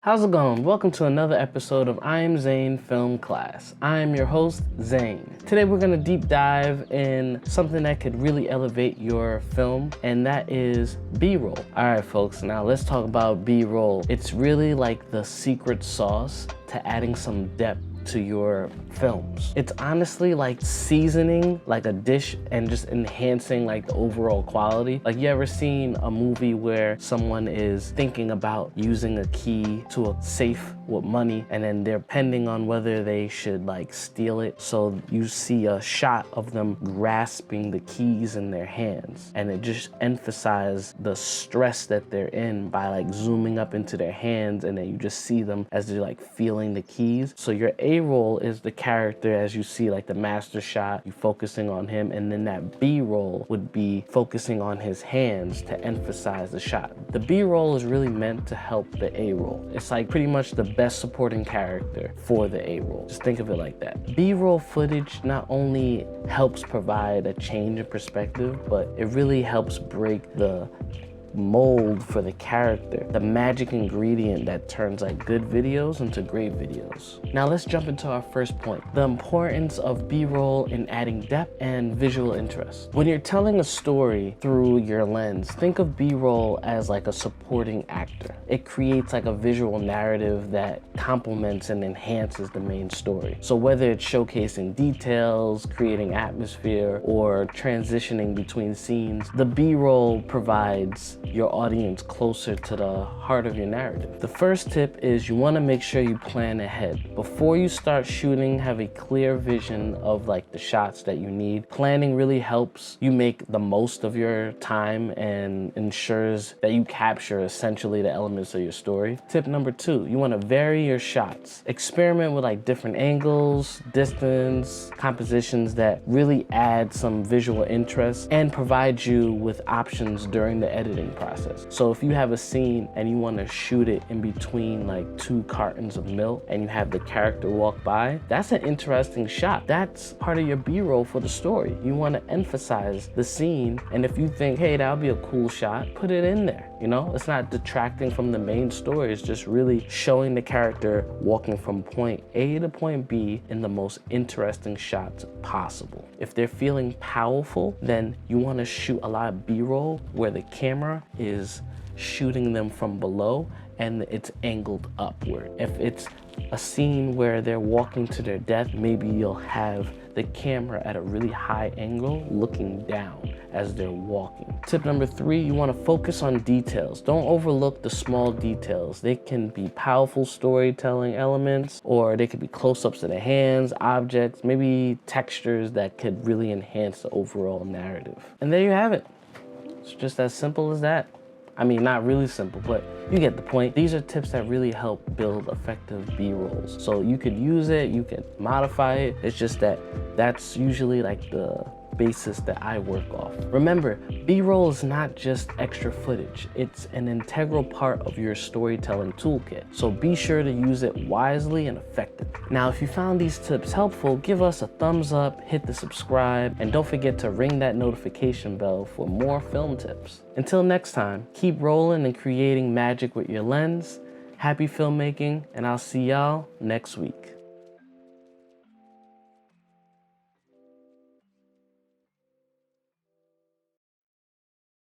How's it going? Welcome to another episode of I Am Zane Film Class. I am your host, Zane. Today we're gonna deep dive in something that could really elevate your film, and that is B-roll. All right, folks, now let's talk about B-roll. It's really like the secret sauce to adding some depth to your films. It's honestly like seasoning like a dish and just enhancing like the overall quality. Like, you ever seen a movie where someone is thinking about using a key to a safe with money, and then they're pending on whether they should like steal it? So you see a shot of them grasping the keys in their hands, and it just emphasizes the stress that they're in by like zooming up into their hands, and then you just see them as they're like feeling the keys. So your A-roll is the character, as you see like the master shot, you focusing on him, and then that B-roll would be focusing on his hands to emphasize the shot. The B-roll is really meant to help the A-roll. It's like pretty much the best supporting character for the A-roll. Just think of it like that. B-roll footage not only helps provide a change in perspective, but it really helps break the mold for the character, the magic ingredient that turns like good videos into great videos. Now let's jump into our first point, the importance of B-roll in adding depth and visual interest. When you're telling a story through your lens, think of B-roll as like a supporting actor. It creates like a visual narrative that complements and enhances the main story. So whether it's showcasing details, creating atmosphere, or transitioning between scenes, the B-roll provides your audience closer to the heart of your narrative. The first tip is you want to make sure you plan ahead. Before you start shooting, have a clear vision of like the shots that you need. Planning really helps you make the most of your time and ensures that you capture essentially the elements of your story. Tip number 2, you want to vary your shots. Experiment with like different angles, distance, compositions that really add some visual interest and provide you with options during the editing process. So if you have a scene and you want to shoot it in between like 2 cartons of milk and you have the character walk by, that's an interesting shot. That's part of your B-roll for the story. You want to emphasize the scene, and if you think, hey, that would be a cool shot, put it in there. You know, it's not detracting from the main story. It's just really showing the character walking from point A to point B in the most interesting shots possible. If they're feeling powerful, then you want to shoot a lot of B-roll where the camera is shooting them from below and it's angled upward. If it's a scene where they're walking to their death, maybe you'll have the camera at a really high angle looking down as they're walking. Tip number 3, you want to focus on details. Don't overlook the small details. They can be powerful storytelling elements, or they could be close-ups of the hands, objects, maybe textures that could really enhance the overall narrative. And there you have it. It's just as simple as that. I mean, not really simple, but you get the point. These are tips that really help build effective B-rolls. So you could use it, you can modify it. It's just that that's usually like the basis that I work off. Remember, B-roll is not just extra footage. It's an integral part of your storytelling toolkit. So be sure to use it wisely and effectively. Now, if you found these tips helpful, give us a thumbs up, hit the subscribe, and don't forget to ring that notification bell for more film tips. Until next time, keep rolling and creating magic with your lens. Happy filmmaking, and I'll see y'all next week.